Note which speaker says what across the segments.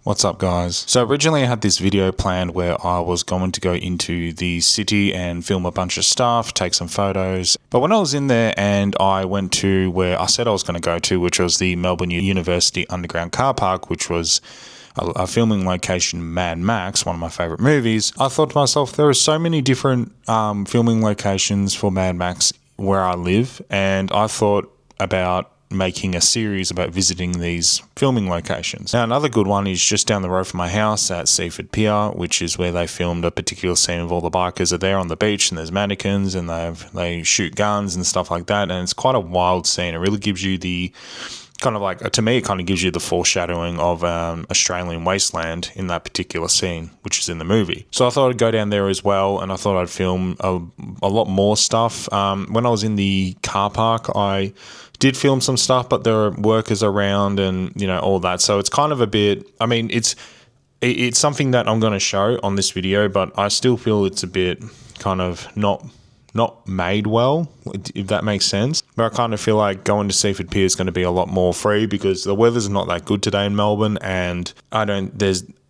Speaker 1: What's up, guys? So originally I had this video planned where I was going to go into the city and film a bunch of stuff, take some photos. But when I was in there and I went to where I said I was going to go to, which was the Melbourne University Underground Car Park, which was a filming location, Mad Max, one of my favorite movies, I thought to myself, there are so many different filming locations for Mad Max where I live, and I thought about making a series about visiting these filming locations. Now, another good one is just down the road from my house at Seaford Pier, which is where they filmed a particular scene of all the bikers are there on the beach and there's mannequins and they shoot guns and stuff like that. And it's quite a wild scene. It really gives you the kind of like, to me, it kind of gives you the foreshadowing of Australian wasteland in that particular scene, which is in the movie. So I thought I'd go down there as well, and I thought I'd film a lot more stuff. When I was in the car park, I did film some stuff, but there are workers around and, you know, all that. So it's kind of a bit, I mean, it's something that I'm going to show on this video, but I still feel it's a bit kind of not made well, if that makes sense. But I kind of feel like going to Seaford Pier is going to be a lot more free because the weather's not that good today in Melbourne, and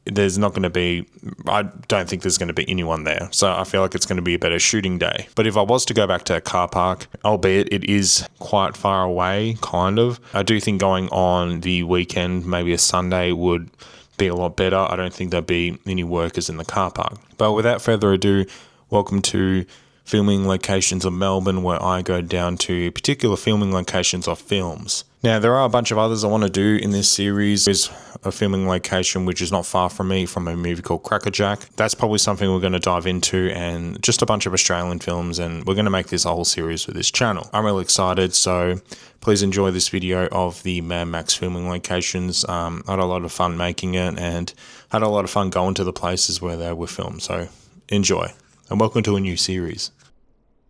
Speaker 1: there's not going to be, I don't think there's going to be anyone there. So I feel like it's going to be a better shooting day. But if I was to go back to a car park, albeit it is quite far away, kind of, I do think going on the weekend, maybe a Sunday, would be a lot better. I don't think there'd be any workers in the car park. But without further ado, welcome to filming locations of Melbourne, where I go down to particular filming locations of films. Now, there are a bunch of others I want to do in this series. There's a filming location which is not far from me, from a movie called Crackerjack. That's probably something we're going to dive into, and just a bunch of Australian films, and we're going to make this a whole series for this channel. I'm really excited, so please enjoy this video of the Mad Max filming locations. I had a lot of fun making it and had a lot of fun going to the places where they were filmed, so enjoy. And welcome to a new series.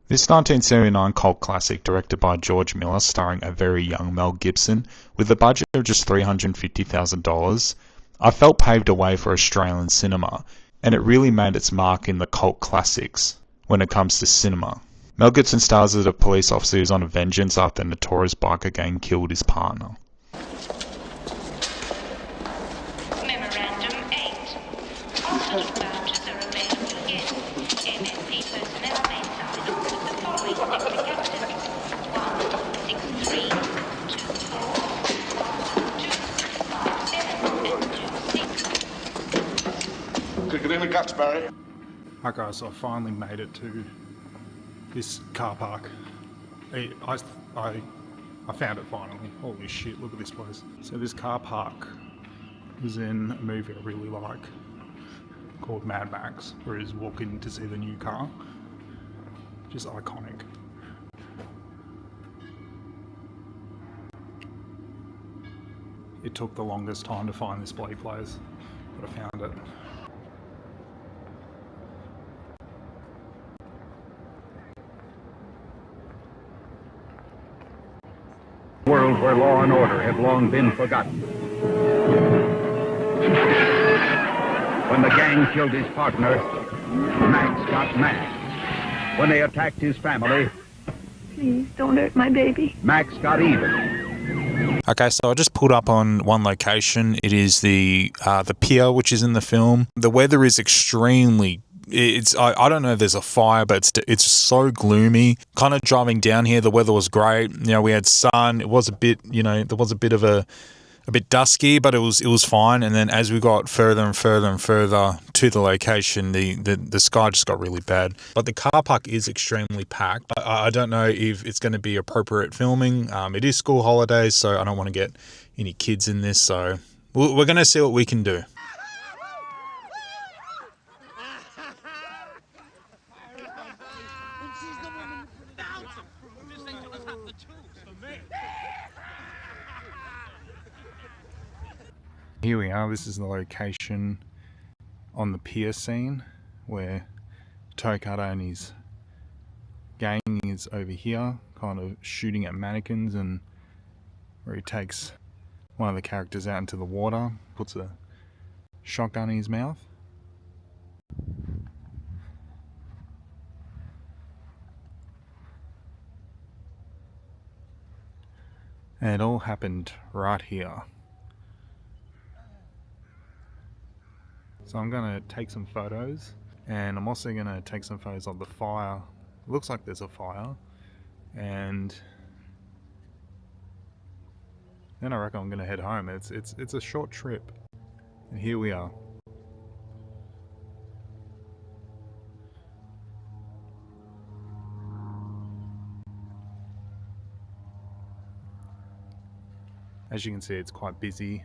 Speaker 1: This 1979 cult classic, directed by George Miller, starring a very young Mel Gibson, with a budget of just $350,000, I felt paved a way for Australian cinema, and it really made its mark in the cult classics when it comes to cinema. Mel Gibson stars as a police officer who's on a vengeance after a notorious biker gang killed his partner.
Speaker 2: Memorandum 8. Alternate vouchers are available again. MSP personnel may sign up with the following different captains. 163, 24, 257, and 26.
Speaker 3: Kick it in the guts, Barry.
Speaker 4: Hi guys, so I finally made it to this car park. I found it finally. Holy shit, look at this place. So this car park was in a movie I really like called Mad Max, where he's walking to see the new car. Just iconic. It took the longest time to find this bloody place, but I found it.
Speaker 5: World where law and order had long been forgotten. When the gang killed his partner, Max got mad. When they attacked his family,
Speaker 6: Please don't hurt my baby.
Speaker 5: Max got even.
Speaker 1: Okay, so I just pulled up on one location. It is the pier, which is in the film. The weather is extremely, I don't know if there's a fire, but it's so gloomy. Kind of driving down here, the weather was great. You know, we had sun. It was a bit, you know, there was a bit of a bit dusky, but it was fine. And then as we got further and further and further to the location, the sky just got really bad. But the car park is extremely packed. I don't know if it's going to be appropriate filming. It is school holidays, so I don't want to get any kids in this. So we're going to see what we can do. Here we are. This is the location on the pier scene where Tokata and his gang is over here, kind of shooting at mannequins, and where he takes one of the characters out into the water, puts a shotgun in his mouth. And it all happened right here.
Speaker 4: So I'm going to take some photos, and I'm also going to take some photos of the fire. It looks like there's a fire, and then I reckon I'm going to head home. It's a short trip, and here we are. As you can see, it's quite busy.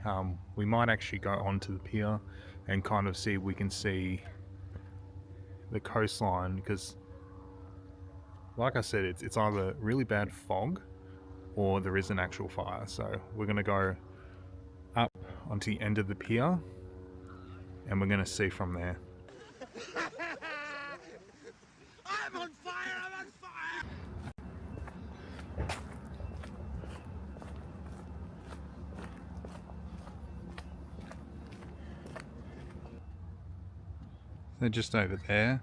Speaker 4: We might actually go onto the pier and kind of see if we can see the coastline, because like I said, it's either really bad fog or there is an actual fire. So we're going to go up onto the end of the pier and we're going to see from there.
Speaker 3: I'm on fire! I'm on fire!
Speaker 4: They're just over there.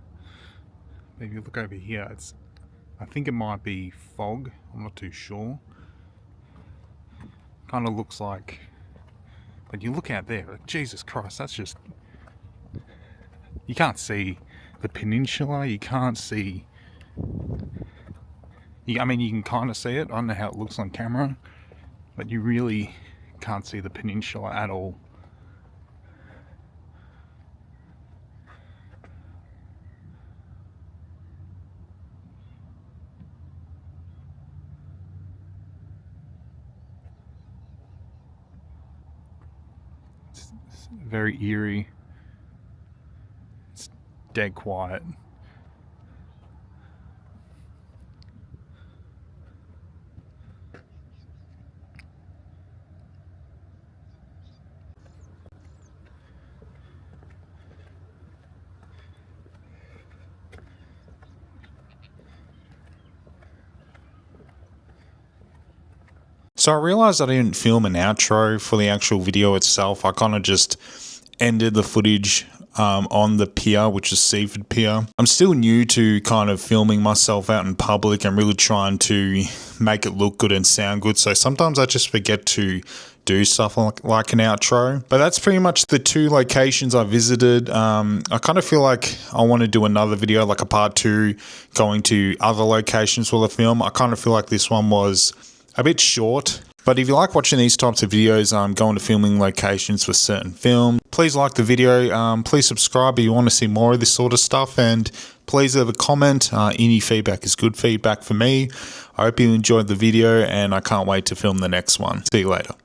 Speaker 4: If you look over here, I think it might be fog. I'm not too sure. Kind of looks like, but you look out there, like, Jesus Christ, that's just, you can't see the peninsula. You can't see. I mean, you can kind of see it. I don't know how it looks on camera, but you really can't see the peninsula at all. It's very eerie. It's dead quiet.
Speaker 1: So I realized I didn't film an outro for the actual video itself. I kind of just ended the footage on the pier, which is Seaford Pier. I'm still new to kind of filming myself out in public and really trying to make it look good and sound good. So sometimes I just forget to do stuff like an outro. But that's pretty much the two locations I visited. I kind of feel like I want to do another video, like a part 2, going to other locations for the film. I kind of feel like this one was a bit short. But if you like watching these types of videos, going to filming locations for certain film, please like the video, please subscribe if you want to see more of this sort of stuff, and please leave a comment. Any feedback is good feedback for me. I hope you enjoyed the video, and I can't wait to film the next one. See you later.